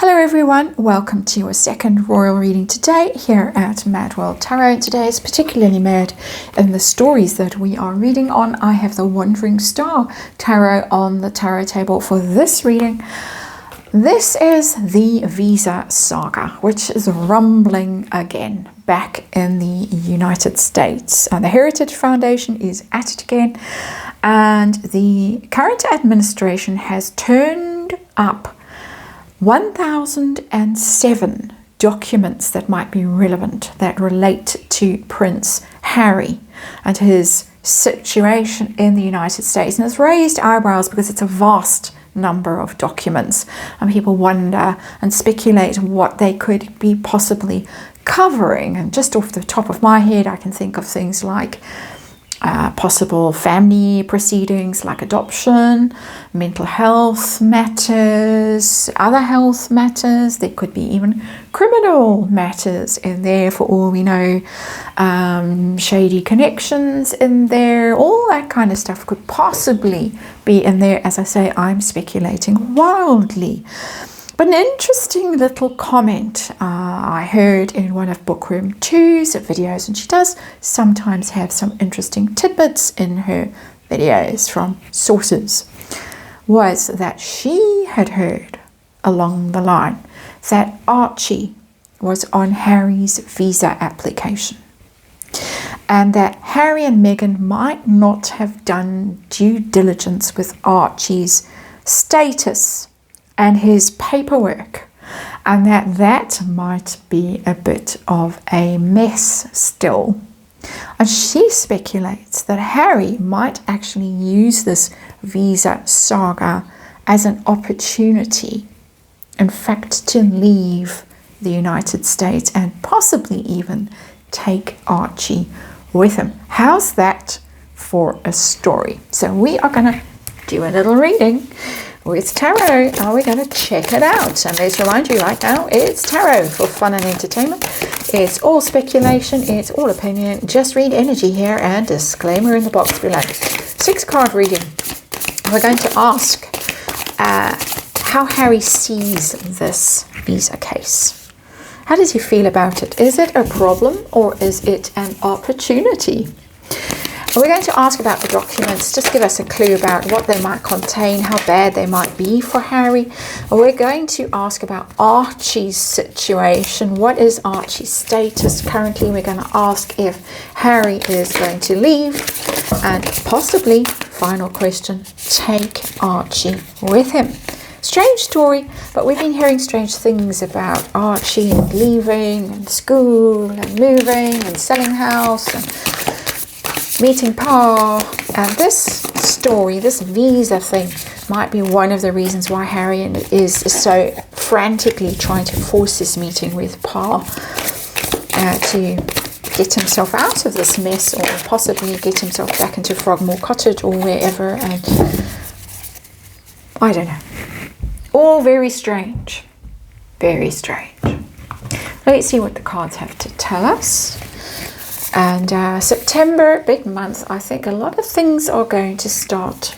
Hello everyone, welcome to a second royal reading today here at MadWorldTarot. Today is particularly mad in the stories that we are reading on. I have the Wandering Star Tarot on the tarot table for this reading. This is the Visa Saga, which is rumbling again back in the United States. The Heritage Foundation is at it again, and the current administration has turned up 1007 documents that might be relevant, that relate to Prince Harry and his situation in the United States. And it's raised eyebrows because it's a vast number of documents, and people wonder and speculate what they could be possibly covering. And just off the top of my head, I can think of things like possible family proceedings like adoption, mental health matters, other health matters. There could be even criminal matters in there for all we know, shady connections in there, all that kind of stuff could possibly be in there. As I say, I'm speculating wildly. But an interesting little comment I heard in one of Bookroom 2's videos, and she does sometimes have some interesting tidbits in her videos from sources, was that she had heard along the line that Archie was on Harry's visa application, and that Harry and Meghan might not have done due diligence with Archie's status and his paperwork, and that might be a bit of a mess still. And she speculates that Harry might actually use this visa saga as an opportunity, in fact, to leave the United States and possibly even take Archie with him. How's that for a story? So we are going to do a little reading with tarot. Are we going to check it out? And let's remind you right now, it's tarot for fun and entertainment. It's all speculation, it's all opinion. Just read energy here, and disclaimer in the box below. 6-card reading. We're going to ask how Harry sees this visa case. How does he feel about it? Is it a problem or is it an opportunity? We're going to ask about the documents, just give us a clue about what they might contain, how bad they might be for Harry. We're going to ask about Archie's situation. What is Archie's status currently? We're going to ask if Harry is going to leave, and possibly, final question, take Archie with him. Strange story, but we've been hearing strange things about Archie and leaving and school and moving and selling house and meeting Pa, and this story, this visa thing, might be one of the reasons why Harry is so frantically trying to force this meeting with Pa to get himself out of this mess, or possibly get himself back into Frogmore Cottage or wherever. And I don't know, all very strange, very strange. Let's see what the cards have to tell us. And September, big month. I think a lot of things are going to start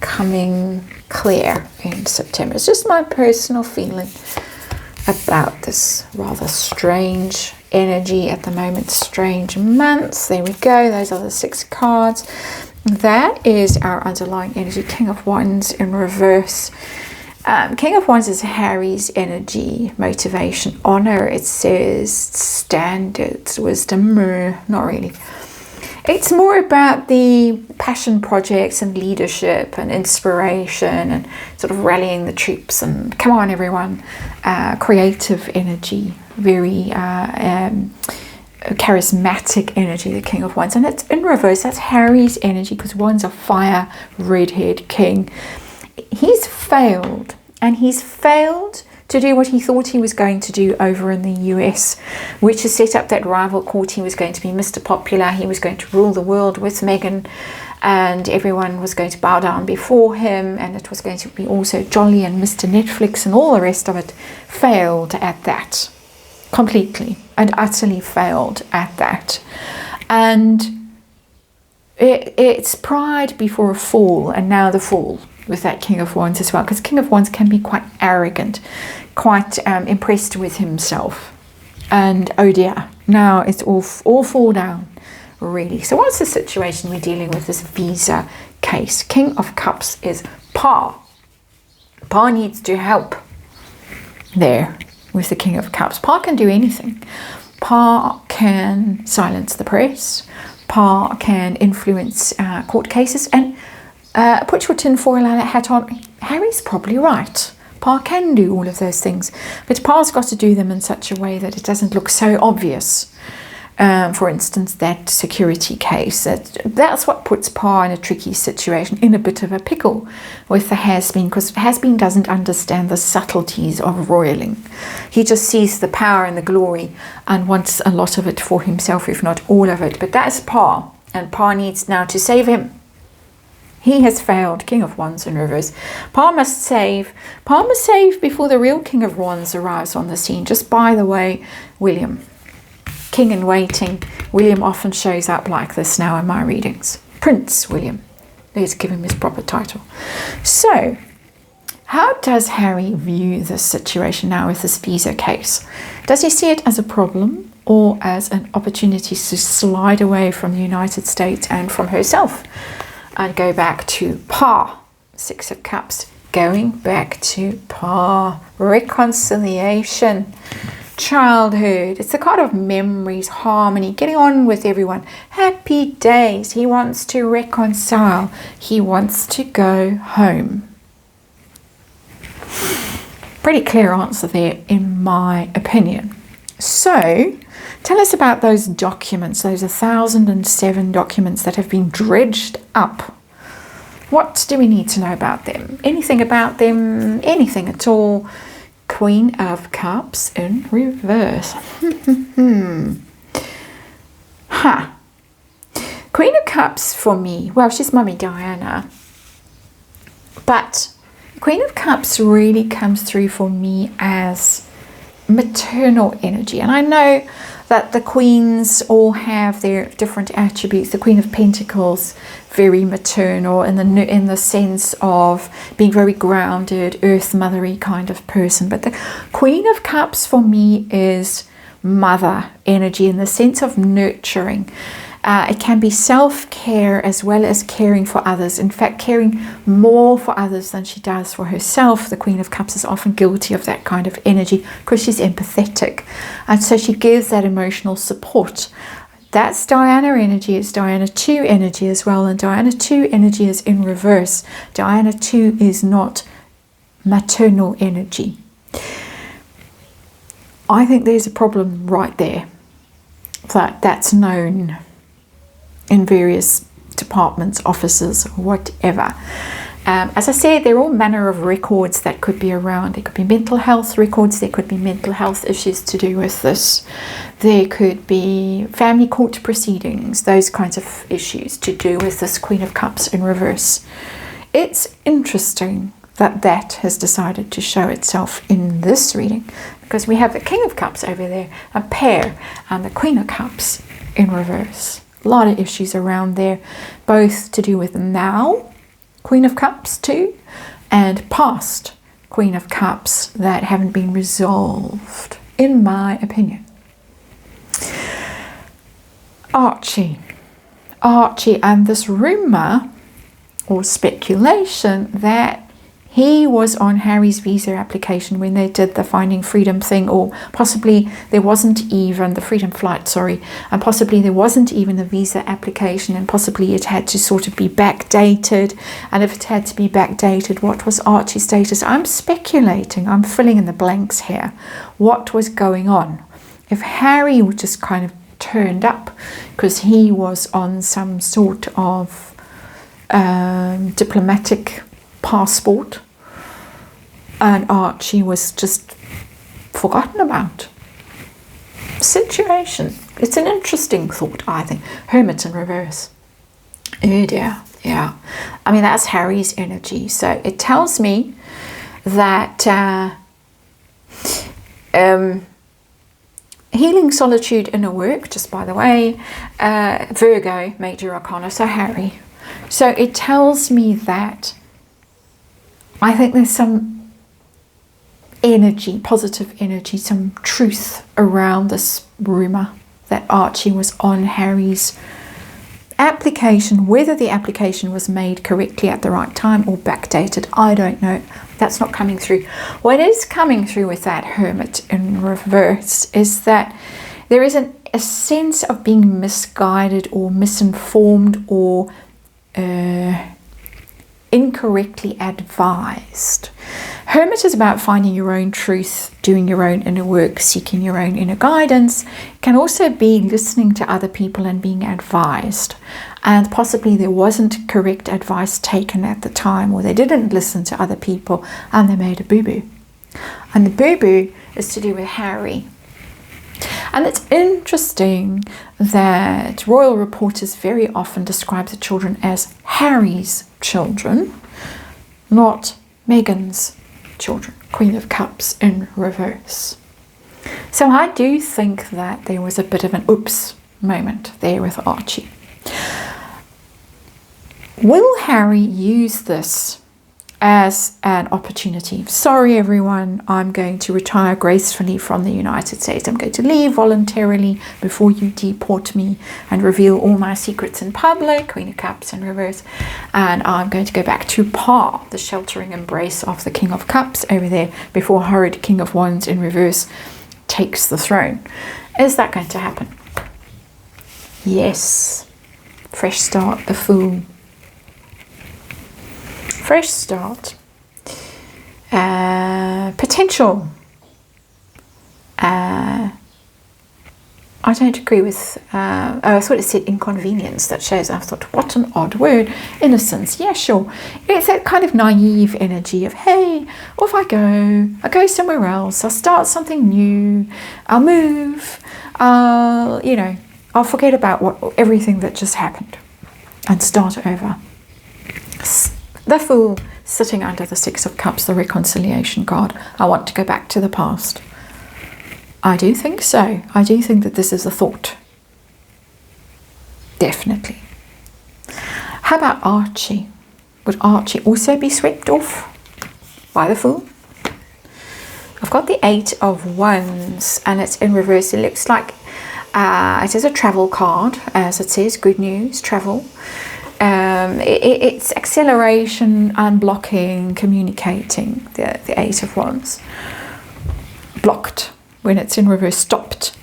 coming clear in September. It's just my personal feeling about this rather strange energy at the moment. Strange months. There we go. Those are the 6 cards. That is our underlying energy. King of Wands in reverse. King of Wands is Harry's energy, motivation, honor. It says standards, wisdom, not really. It's more about the passion projects and leadership and inspiration and sort of rallying the troops and come on everyone. Creative energy, very charismatic energy, the King of Wands. And it's in reverse. That's Harry's energy, because Wands are fire, red-haired king. He's failed, and he's failed to do what he thought he was going to do over in the US, which is set up that rival court. He was going to be Mr. Popular. He was going to rule the world with Meghan, and everyone was going to bow down before him, and it was going to be also jolly and Mr. Netflix and all the rest of it. Failed at that. Completely and utterly failed at that. And it's pride before a fall, and now the fall. with that King of Wands as well, because King of Wands can be quite arrogant, quite impressed with himself. And oh dear, now it's all fall down, really. So what's the situation we're dealing with this visa case? King of Cups is Pa. Pa needs to help there with the King of Cups. Pa can do anything. Pa can silence the press. Pa can influence court cases. And put your tinfoil hat on. Harry's probably right. Pa can do all of those things, but Pa's got to do them in such a way that it doesn't look so obvious. For instance, that security case, that's what puts Pa in a tricky situation, in a bit of a pickle with the has-been, because has-been doesn't understand the subtleties of royaling. He just sees the power and the glory and wants a lot of it for himself, if not all of it. But that's Pa, and Pa needs now to save him. He has failed. King of Wands in reverse. Pa must save. Pa must save before the real King of Wands arrives on the scene. Just by the way, William, King in waiting. William often shows up like this now in my readings. Prince William. Let's give him his proper title. So, how does Harry view this situation now with this visa case? Does he see it as a problem or as an opportunity to slide away from the United States and from herself? And go back to Pa, Six of Cups, going back to Pa, reconciliation, childhood. It's a card of memories, harmony, getting on with everyone, happy days. He wants to reconcile. He wants to go home. Pretty clear answer there, in my opinion. So, tell us about those documents, those 1,007 documents that have been dredged up. What do we need to know about them? Anything about them? Anything at all? Queen of Cups in reverse. Queen of Cups for me, well, she's Mummy Diana. But Queen of Cups really comes through for me as maternal energy. And I know that the queens all have their different attributes. The Queen of Pentacles, very maternal in the sense of being very grounded, earth mothery kind of person. But the Queen of Cups for me is mother energy in the sense of nurturing. It can be self-care as well as caring for others. In fact, caring more for others than she does for herself. The Queen of Cups is often guilty of that kind of energy because she's empathetic. And so she gives that emotional support. That's Diana energy. It's Diana 2 energy as well. And Diana 2 energy is in reverse. Diana 2 is not maternal energy. I think there's a problem right there. That's known in various departments, offices, whatever. As I said, there are all manner of records that could be around. There could be mental health records. There could be mental health issues to do with this. There could be family court proceedings, those kinds of issues to do with this Queen of Cups in reverse. It's interesting that that has decided to show itself in this reading, because we have the King of Cups over there, a pair, and the Queen of Cups in reverse. A lot of issues around there, both to do with now, Queen of Cups too, and past Queen of Cups that haven't been resolved, in my opinion. Archie, and this rumour or speculation that he was on Harry's visa application when they did the Finding Freedom thing, or possibly there wasn't even the Freedom Flight, and possibly there wasn't even a visa application, and possibly it had to sort of be backdated. And if it had to be backdated, what was Archie's status? I'm speculating, I'm filling in the blanks here. What was going on? If Harry just kind of turned up because he was on some sort of diplomatic passport, and Archie was just forgotten about. Situation. It's an interesting thought, I think. Hermit in reverse. Oh dear, yeah. I mean, that's Harry's energy. So it tells me that healing solitude inner work, just by the way, Virgo, major arcana, so Harry. So it tells me that I think there's some energy, positive energy, some truth around this rumour that Archie was on Harry's application. Whether the application was made correctly at the right time or backdated, I don't know. That's not coming through. What is coming through with that Hermit in reverse is that there is a sense of being misguided or misinformed or incorrectly advised. Hermit is about finding your own truth, doing your own inner work, seeking your own inner guidance. It can also be listening to other people and being advised. And possibly there wasn't correct advice taken at the time, or they didn't listen to other people and they made a boo-boo. And the boo-boo is to do with Harry. And it's interesting that royal reporters very often describe the children as Harry's children, not Meghan's children. Queen of Cups in reverse. So I do think that there was a bit of an oops moment there with Archie. Will Harry use this as an opportunity? Sorry everyone, I'm going to retire gracefully from the United States. I'm going to leave voluntarily before you deport me and reveal all my secrets in public, Queen of Cups in reverse, and I'm going to go back to Pa, the sheltering embrace of the King of Cups over there, before horrid King of Wands in reverse takes the throne. Is that going to happen? Yes. Fresh start, the Fool. Fresh start, potential. I don't agree with, I thought it said inconvenience. That shows, I thought, what an odd word. Innocence, yeah, sure. It's that kind of naive energy of, hey, off I go somewhere else, I'll start something new, I'll move, I'll forget about everything that just happened and start over. The Fool sitting under the Six of Cups, the reconciliation card. I want to go back to the past. I do think so. I do think that this is a thought. Definitely. How about Archie? Would Archie also be swept off by the Fool? I've got the Eight of Wands and it's in reverse. It looks like it is a travel card, as it says, good news, travel. It's acceleration, unblocking, communicating, the Eight of Wands. Blocked when it's in reverse, stopped.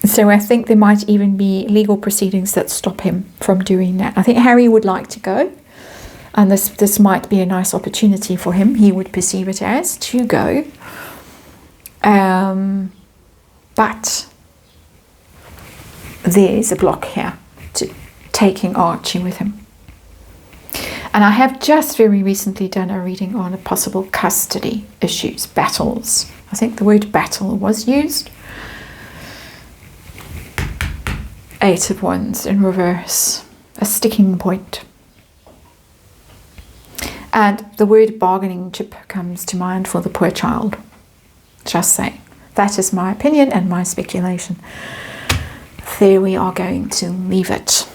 So I think there might even be legal proceedings that stop him from doing that. I think Harry would like to go, and this might be a nice opportunity for him. He would perceive it as to go. But there's a block here to taking Archie with him. And I have just very recently done a reading on a possible custody issues, battles. I think the word battle was used. Eight of Wands in reverse, a sticking point. And the word bargaining chip comes to mind for the poor child. Just saying. That is my opinion and my speculation. There we are going to leave it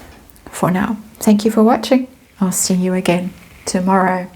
for now. Thank you for watching. I'll see you again tomorrow.